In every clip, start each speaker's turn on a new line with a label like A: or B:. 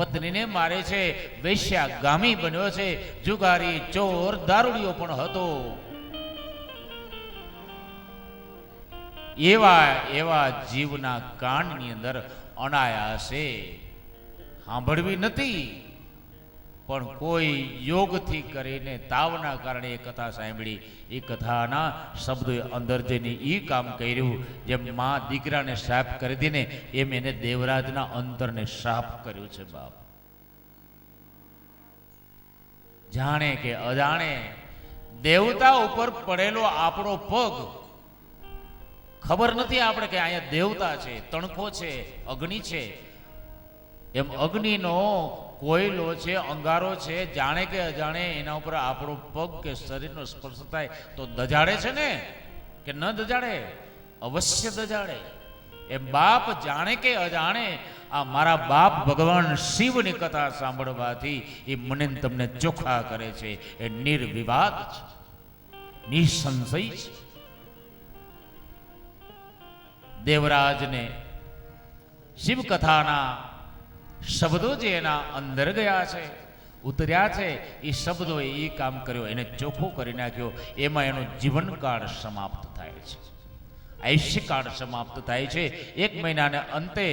A: પત્નીને મારે છે, વૈશ્યાગામી બન્યો છે, જુગારી, ચોર, દારૂડિયો પણ હતો. એવા એવા જીવના કાનની અંદર અનાયાસે સાંભળવી નથી, પણ કોઈ યોગથી કરીને તાવના કારણે એ કથા સાંભળી. એ કથાના શબ્દો અંદર જઈને એ કામ કર્યું, જેમ માં દીકરાને સાફ કરી દે ને એમ એને દેવરાજના અંતરને સાફ કર્યું છે. બાપ જાણે કે અજાણે દેવતા ઉપર પડેલો આપણો પગ, ખબર નથી આપણે કે અહીંયા દેવતા છે, તણખો છે, અગ્નિ છે. એમ અગ્નિનો કોયલો છે, અંગારો છે, જાણે કે અજાણે એના ઉપર આપણો પગ કે શરીરનો સ્પર્શ થાય તો દજાડે છે ને, કે ન દજાડે? અવશ્ય દજાડે. એમ બાપ જાણે કે અજાણે આ મારા બાપ ભગવાન શિવની કથા સાંભળવાથી એ મને તમને ચોખ્ખા કરે છે. એ નિર્વિવાદ છે, નિસંશય છે. દેવરાજને શિવ કથાના શબ્દો જે એના અંદર ગયા છે, ઉતર્યા છે, એ શબ્દોએ એ કામ કર્યો, એને ચોખ્ખો કરી નાખ્યો. એમાં એનો જીવનકાળ સમાપ્ત થાય છે, આયુષ્યકાળ સમાપ્ત થાય છે. 1 મહિનાને અંતે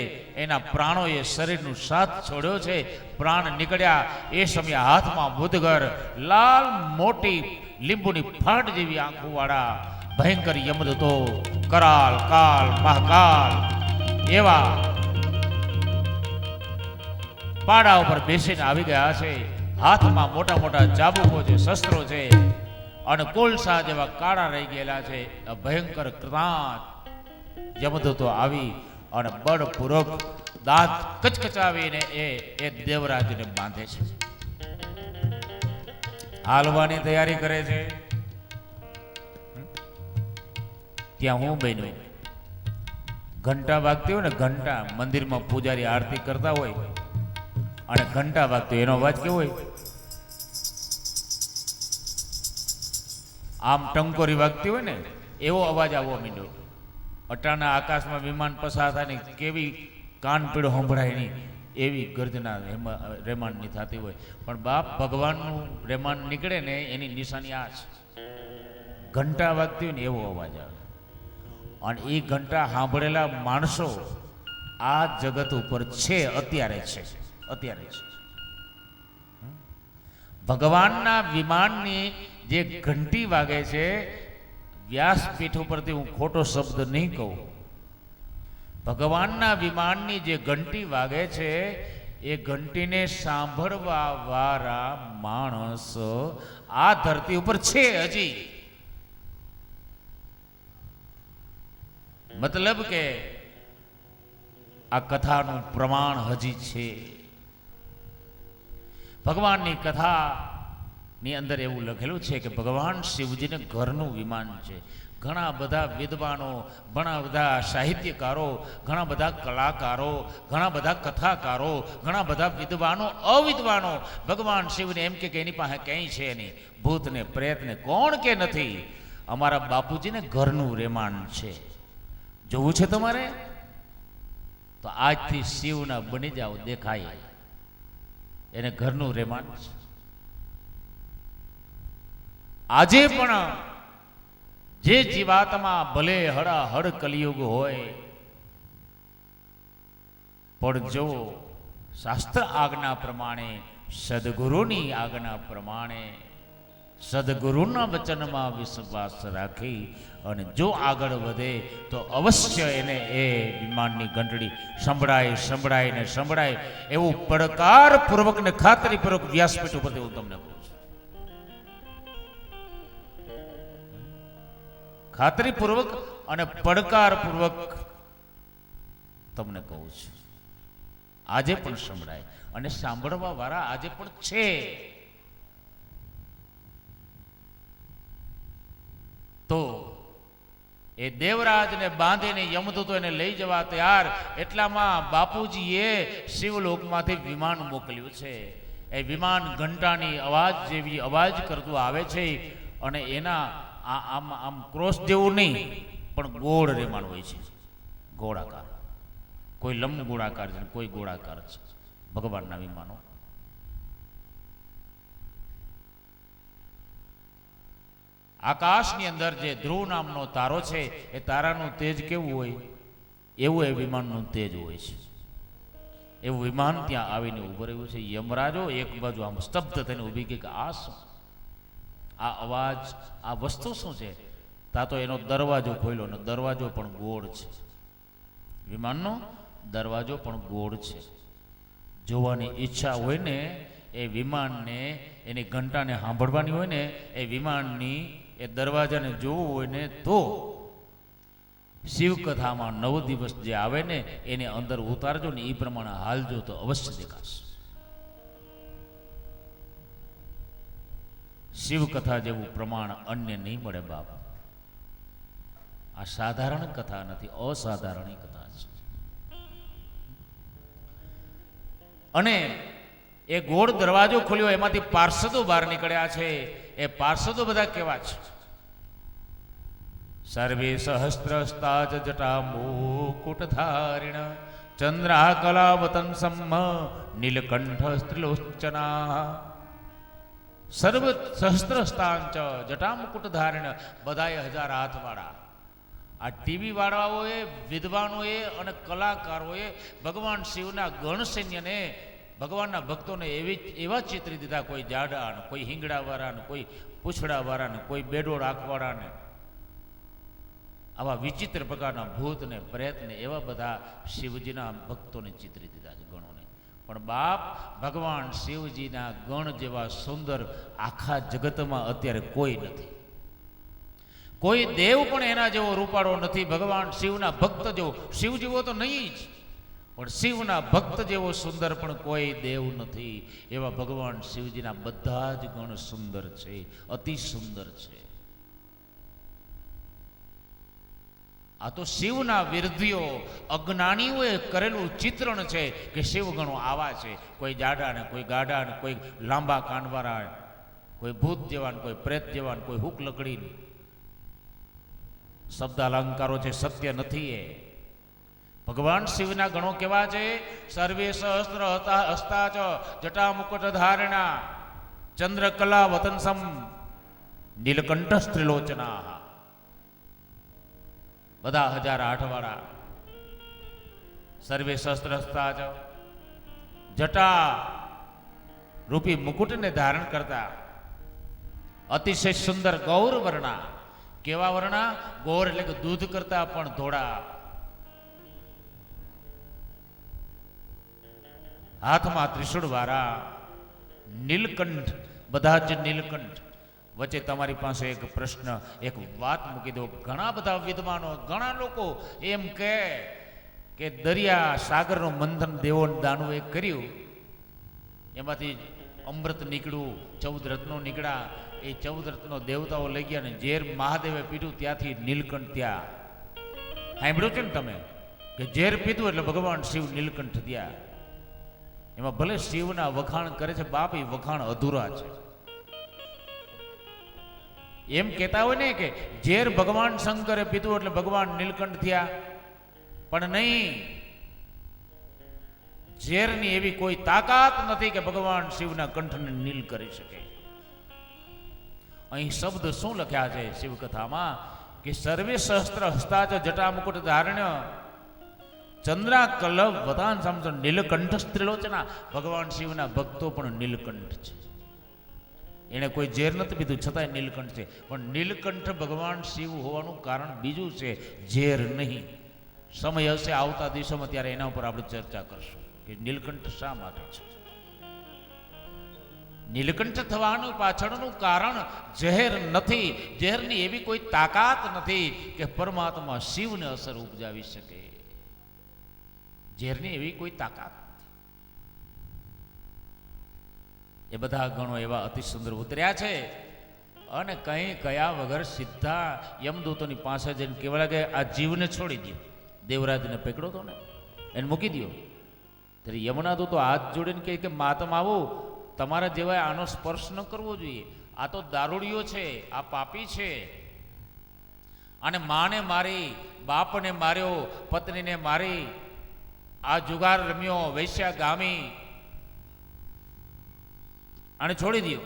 A: એના પ્રાણોએ શરીરનું સાથ છોડ્યો છે. પ્રાણ નીકળ્યા એ સમયે હાથમાં બુધગર, લાલ મોટી લીંબુની ફાટ જેવી આંખોવાળા ભયંકર યમદૂતો, કરાલ, કાલ, મહાકાલ એવા પાડા ઉપર બેસીને આવી ગયા છે. હાથમાં મોટા મોટા ચાબુકો છે, શસ્ત્રો છે, અને કોલસા જેવા કાળા રહી ગયેલા છે. ભયંકર ક્રાંત યમદૂતો આવી અને બળપૂર્વક દાંત કચકચાવીને એ દેવરાજને બાંધે છે, હાલવાની તૈયારી કરે છે. ત્યાં હું બન્યું, ઘંટા વાગતી હોય ને, ઘંટા મંદિરમાં પૂજારી આરતી કરતા હોય અને ઘંટા વાગતો એનો અવાજ કેવો હોય? આમ ટંકોરી વાગતી હોય ને એવો અવાજ આવવો માંડ્યો. અટાણા આકાશમાં વિમાન પસાર થાય ને કેવી કાન પીળો સંભળાય નહીં એવી ગર્જના રેમાનની થતી હોય. પણ બાપ ભગવાનનું રેમાન નીકળે ને એની નિશાની આ છે, ઘંટા વાગતી હોય ને એવો અવાજ આવે. અને એ ઘંટા સાંભળેલા માણસો આ જગત ઉપર છે, અત્યારે છે, અત્યારે છે. ભગવાનના વિમાનની જે ઘંટી વાગે છે, વ્યાસપીઠ ઉપરથી હું ખોટો શબ્દ નહીં કહું, ભગવાનના વિમાનની જે ઘંટી વાગે છે એ ઘંટીને સાંભળવા વાળા માણસ આ ધરતી ઉપર છે હજી. મતલબ કે આ કથાનું પ્રમાણ હજી છે. ભગવાનની કથાની અંદર એવું લખેલું છે કે ભગવાન શિવજીને ઘરનું વિમાન છે. ઘણા બધા વિદ્વાનો, ઘણા બધા સાહિત્યકારો, ઘણા બધા કલાકારો, ઘણા બધા કથાકારો, ઘણા બધા વિદ્વાનો, અવિદ્વાનો ભગવાન શિવને એમ કે એની પાસે કંઈ છે નહીં, ભૂતને પ્રેતને કોણ કે નથી. અમારા બાપુજીને ઘરનું રેમાન છે. જોવું છે તમારે તો આજથી શિવના બની જાઓ, દેખાય એને ઘરનું રેમાન છે. આજે પણ જે જીવાતમાં ભલે હળાહળ કલિયુગ હોય, પણ જો શાસ્ત્ર આજ્ઞા પ્રમાણે, સદગુરુની આજ્ઞા પ્રમાણે, સદગુરુના વચનમાં વિશ્વાસ રાખી અને જો આગળ વધે તો અવશ્ય એને એ વિમાનની ઘંટડી સંભળાય, સંભળાય ને સંભળાય. એવું પડકારપૂર્વક ને ખાતરીપૂર્વક વ્યાસપીઠ ઉપરથી હું તમને કહું છું, ખાતરીપૂર્વક અને પડકારપૂર્વક તમને કહું છું. આજે પણ સંભળાય અને સાંભળવા વાળા આજે પણ છે. તો એ દેવરાજને બાંધીને યમદૂતો એને લઈ જવા તૈયાર, એટલામાં બાપુજીએ શિવલોકમાંથી વિમાન મોકલ્યું છે. એ વિમાન ઘંટાની અવાજ જેવી અવાજ કરતું આવે છે અને એના આમ આમ ક્રોસ જેવું નહીં પણ ગોળ રેમાન હોય છે, ગોળાકાર. કોઈ લંબ ગોળાકાર છે, કોઈ ગોળાકાર છે. ભગવાનના વિમાનો. આકાશની અંદર જે ધ્રુવ નામનો તારો છે એ તારાનું તેજ કેવું હોય એવું એ વિમાનનું તેજ હોય છે. એવું વિમાન ત્યાં આવીને ઊભું રહ્યું છે. યમરાજો એક બાજુ આમ સ્તબ્ધ થઈને ઊભી ગઈ કે આ શું, આ અવાજ, આ વસ્તુ શું છે? તા તો એનો દરવાજો ખોલ્યો ને દરવાજો પણ ગોળ છે. વિમાનનો દરવાજો પણ ગોળ છે. જોવાની ઈચ્છા હોય ને એ વિમાનને, એની ઘંટાને સાંભળવાની હોય ને, એ વિમાનની એ દરવાજાને જોવું હોય ને તો શિવકથામાં 9 દિવસ જે આવે ને એને અંદર ઉતારજો ને એ પ્રમાણે હાલજો તો અવશ્ય દેખાશે. શિવકથા જેવું પ્રમાણ અન્ય નહીં મળે બાપ. આ સાધારણ કથા નથી, અસાધારણ કથા છે. અને એ ગોળ દરવાજો ખોલ્યો, એમાંથી પાર્ષદો બહાર નીકળ્યા છે. એ પાર્ષદો બધા કેવા છે? સર્વે સહસ્રસ્તાજ જટા મુકુટધારિણ ચંદ્રાકલાવતન સમ્મ નીલકંઠ સ્ત્રીલોચના. સર્વ સહસ્રસ્તાંચ જટા મુકુટધારિણ, બધાએ 1000 હાથવાળા. આ ટીવી વાળાઓએ, વિદ્વાનોએ અને કલાકારોએ ભગવાન શિવના ગણસૈન્યને, ભગવાનના ભક્તોને એવા ચિત્રી દીધા. કોઈ જાડા ને, કોઈ હિંગડા વાળા ને, કોઈ પૂછડા વાળા ને, કોઈ બેડોળ આંખવાળા ને, આવા વિચિત્ર પ્રકારના ભૂત ને પ્રેત ને એવા બધા શિવજીના ભક્તોને ચિત્રી દીધા છે, ગણોને. પણ બાપ, ભગવાન શિવજીના ગણ જેવા સુંદર આખા જગતમાં અત્યારે કોઈ નથી. કોઈ દેવ પણ એના જેવો રૂપાળો નથી. ભગવાન શિવના ભક્ત જેવો, શિવ જેવો તો નહીં જ, પણ શિવના ભક્ત જેવો સુંદર પણ કોઈ દેવ નથી. એવા ભગવાન શિવજીના બધા જ ગણ સુંદર છે, અતિ સુંદર છે. આ તો શિવના વિરોધીઓ, અજ્ઞાનીઓએ કરેલું ચિત્રણ છે કે શિવ ગણો આવા છે. કોઈ જાડા ને, કોઈ ગાડા ને, કોઈ લાંબા કાનવાળા, કોઈ ભૂત જેવા ને, કોઈ પ્રેત જેવા ને, કોઈ હુક લકડી ને. શબ્દ અલંકારો છે, સત્ય નથી. એ ભગવાન શિવના ગણો કેવા છે? સર્વે સહસ્ત્ર હસ્તા ચ જટા મુકુટ ધારણા ચંદ્રકલા વતનસમ નીલકંઠ સ્ત્રીલોચના. બધા 1000 હાથવાળા. સર્વે સહસ્ત્ર હસ્તા ચ, જટા રૂપી મુકુટને ધારણ કરતા, અતિશય સુંદર ગૌર વર્ણા. કેવા વર્ણા? ગોર એટલે કે દૂધ કરતા પણ ધોળા. હાથમાં ત્રિશૂળ વાળા, નીલકંઠ, બધા જ નીલકંઠ. વચ્ચે તમારી પાસે એક પ્રશ્ન, એક વાત મૂકી દો. ઘણા બધા વિદ્વાનો, ઘણા લોકો એમ કે દરિયા સાગરનું મંથન દેવો દાનવે કર્યું, એમાંથી અમૃત નીકળ્યું, 14 રત્નો નીકળ્યા. એ 14 રત્નો દેવતાઓ લઈ ગયા ને ઝેર મહાદેવે પીધું, ત્યાંથી નીલકંઠ ત્યાં. સાંભળ્યું છે ને તમે કે ઝેર પીધું એટલે ભગવાન શિવ નીલકંઠ થયા. એમાં ભલે શિવના વખાણ કરે છે બાપ, એ વખાણ અધૂરા છે. એમ કહેતા હોય ને કે ઝેર ભગવાન શંકરે પીધું એટલે ભગવાન નીલકંઠ થયા, પણ નહીં. ઝેરની એવી કોઈ તાકાત નથી કે ભગવાન શિવના કંઠને નીલ કરી શકે. અહીં શબ્દ શું લખ્યા છે શિવકથામાં કે સર્વે સહસ્ત્ર હસ્તાચ જટા મુકુટ ધારણ્ય ચંદ્રા કલબ વતાન સમજો નીલકંઠ સ્ત્રીલોચના. ભગવાન શિવના ભક્તો પણ નીલકંઠ છે. એને કોઈ ઝેર નથી પીધું છતાંય નીલકંઠ છે. પણ નીલકંઠ ભગવાન શિવ હોવાનું કારણ બીજું છે, ઝેર નહીં. સમય હશે આવતા દિવસોમાં, ત્યારે એના ઉપર આપણે ચર્ચા કરશું કે નીલકંઠ શા માટે છે. નીલકંઠ થવાનું પાછળનું કારણ ઝેર નથી. ઝેરની એવી કોઈ તાકાત નથી કે પરમાત્મા શિવને અસર ઉપજાવી શકે. ઝેરની એવી કોઈ તાકાત નથી. એ બધા ગણો એવા અતિ સુંદર ઉતર્યા છે અને કંઈ કયા વગર સીધા યમદૂતોની પાસે જઈને કહેવા લાગે આ જીવને છોડી દો. દેવરાજને પકડો તો ને, એને મૂકી દો. ત્યારે યમુના દૂતો હાથ જોડીને કહે કે માતમ આવો, તમારા જેવાય આનો સ્પર્શ ન કરવો જોઈએ. આ તો દારૂડિયો છે, આ પાપી છે. અને માને મારી, બાપને માર્યો, પત્નીને મારી, આ જુગાર રમ્યો, વૈશ્યાગામી, આને છોડી દો.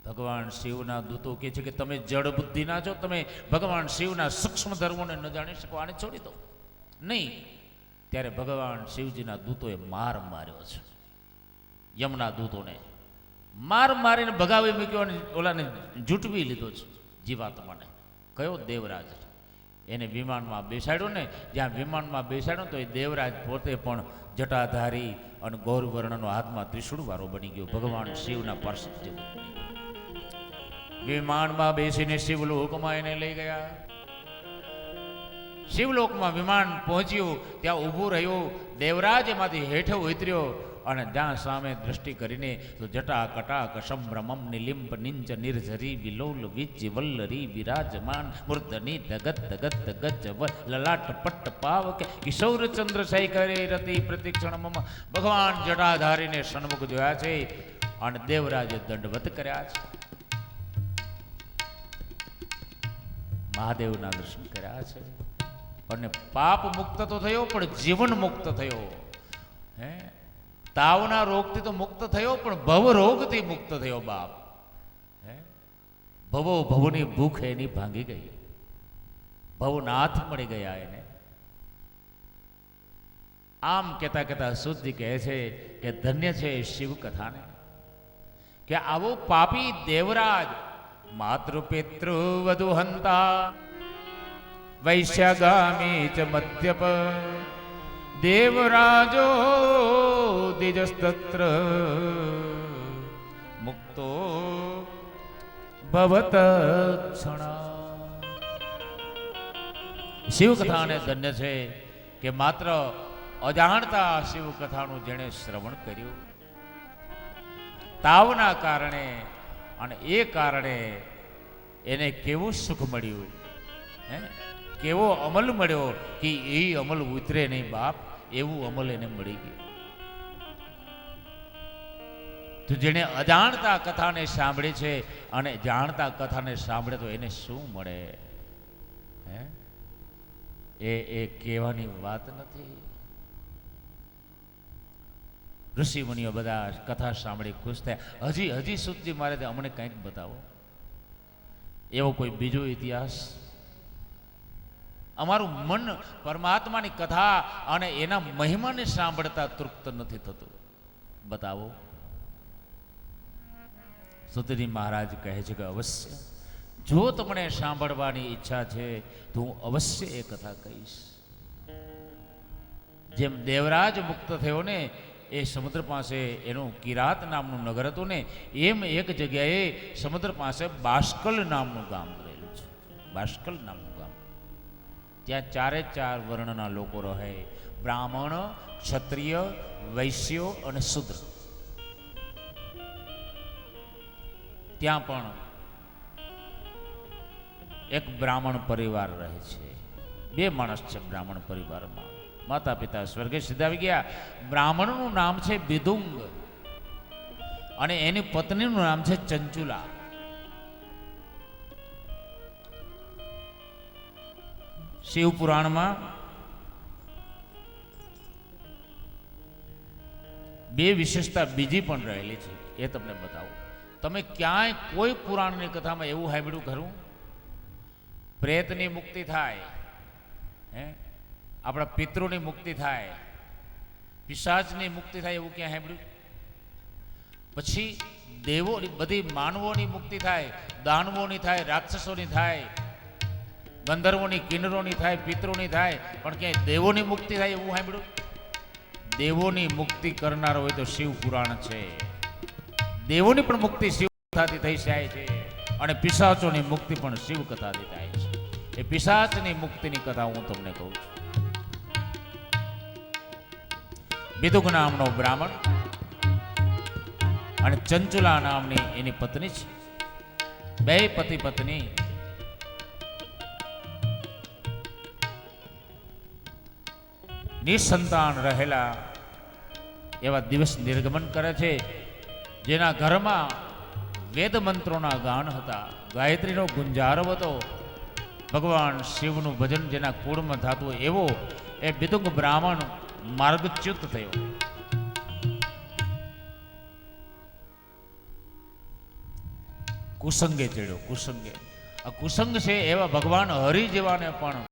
A: ભગવાન શિવના દૂતો કહે છે કે તમે જડ બુદ્ધિના છો, તમે ભગવાન શિવના સૂક્ષ્મ ધર્મોને ન જાણી શકો, આને છોડી દો. નહીં. ત્યારે ભગવાન શિવજીના દૂતોએ માર માર્યો છે. યમના દૂતોને માર મારીને ભગાવી મૂક્યો અને ઓલાને જૂટવી લીધો છે જીવાત્માને. કયો? દેવરાજ. એને વિમાનમાં બેસાડ્યો ને, જ્યાં વિમાનમાં બેસાડ્યો તો એ દેવરાજ પોતે પણ જટાધારી અને ગૌરવર્ણનો હાથમાં ત્રિશૂળ વાળો બની ગયો. ભગવાન શિવના પાર્ષદ જેવો બની ગયો. વિમાનમાં બેસીને શિવલોકમાં એને લઈ ગયા. શિવલોકમાં વિમાન પહોંચ્યું, ત્યાં ઊભું રહ્યું. દેવરાજ એમાંથી હેઠે ઉતર્યો અને જ્યાં સામે દ્રષ્ટિ કરીને તો જટા કટાક સંભ્રમમ નિલિંબ નિંજ નિર્ઝરી વિલોલ વિજ વલ્લરી વિરાજમાન મૂર્ધની ધગત ધગત ગજ લલાટ પટ્ટ પાવક કિશોર ચંદ્ર શેખરે રતિ પ્રતિક્ષણમ. ભગવાન જટાધારીને સન્મુખ જોયા છે અને દેવરાજે દંડવત કર્યા છે. મહાદેવના દર્શન કર્યા છે અને પાપ મુક્ત તો થયો પણ જીવન મુક્ત થયો. હે, તાવના રોગથી તો મુક્ત થયો પણ ભવ રોગથી મુક્ત થયો બાપ. હે, ભવો ભવની ભૂખ એની ભાંગી ગઈ, ભવનાથ મળી ગયા એને. આમ કહેતા કહેતા શુદ્ધિ કહે છે કે ધન્ય છે શિવ કથાને કે આવો પાપી દેવરાજ માતૃ પિતૃ વધુ હંતા વૈશ્યગામી ચ મદ્યપ દેવરાજો દ્વિજસ્તત્ર મુક્તો ભવત ક્ષણા. શિવકથાને ધન્ય છે કે માત્ર અજાણતા શિવકથાનું જેણે શ્રવણ કર્યું, તાવના કારણે અને એ કારણે એને કેવું સુખ મળ્યું, હે, કેવો અમલ મળ્યો કે એ અમલ ઉતરે નહીં બાપ, એવું અમલ એને મળી ગયું. તો જેને અજાણતા કથાને સાંભળે છે અને જાણતા કથાને સાંભળે તો એને શું મળે, હે, એ કહેવાની વાત નથી. ઋષિ મુનિઓ બધા કથા સાંભળી ખુશ થયા. હજી સુધી મારે અમને કંઈક બતાવો, એવો કોઈ બીજો ઇતિહાસ. અમારું મન પરમાત્માની કથા અને એના મહિમાને સાંભળતા તૃપ્ત નથી થતું, બતાવો. સુતજી મહારાજ કહે છે કે અવશ્ય, જો તમને સાંભળવાની ઈચ્છા છે તો હું અવશ્ય એ કથા કહીશ. જેમ દેવરાજ મુક્ત થયો ને એ સમુદ્ર પાસે એનું કિરાત નામનું નગર હતું ને, એમ એક જગ્યાએ સમુદ્ર પાસે બાષ્કલ નામનું ગામ રહેલું છે. બાષ્કલ નામનું ગામ, ત્યાં ચારે ચાર વર્ણના લોકો રહે, બ્રાહ્મણ, ક્ષત્રિય, વૈશ્યો અને શૂદ્ર. ત્યાં પણ એક બ્રાહ્મણ પરિવાર રહે છે. બે માણસ છે બ્રાહ્મણ પરિવારમાં, માતા પિતા સ્વર્ગે સિધાવી ગયા. બ્રાહ્મણનું નામ છે બિદુંગ અને એની પત્નીનું નામ છે ચંચુલા. શિવ પુરાણમાં બે વિશેષતા બીજી પણ રહેલી છે, એ તમને બતાવું. તમે ક્યાંય કોઈ પુરાણની કથામાં એવું સાંભળ્યું ખરું પ્રેતની મુક્તિ થાય, હે, આપણા પિતૃની મુક્તિ થાય, પિશાચની મુક્તિ થાય, એવું ક્યાં સાંભળ્યું? પછી દેવોની, બધી માનવોની મુક્તિ થાય, દાનવોની થાય, રાક્ષસોની થાય, ગંધર્વોની, કિન્નરોની થાય, પિતૃની થાય, પણ ક્યાંય દેવોની મુક્તિ થાય એવું સાંભળ્યું? દેવોની મુક્તિ કરનાર હોય તો શિવ પુરાણ છે. દેવોની પણ મુક્તિ શિવ કથાથી થઈ જાય છે અને પિશાચોની મુક્તિ પણ શિવ કથાથી થાય છે. એ પિશાચની મુક્તિની કથા હું તમને કહું છું. બિદુક નામનો બ્રાહ્મણ અને ચંચુલા નામની એની પત્ની છે. બે પતિ પત્ની નિસંતાન રહેલા એવા દિવસ નિર્ગમન કરે છે. જેના ઘરમાં વેદ મંત્રોના ગાન હતા, ગાયત્રીનો ગુંજારવ હતો, ભગવાન શિવનું ભજન જેના કુળમાં થતું એવો એ બિદુંગ બ્રાહ્મણ માર્ગચ્યુત થયો. કુસંગે ચડ્યો. કુસંગે આ કુસંગ છે એવા ભગવાન હરિ જેવાને પણ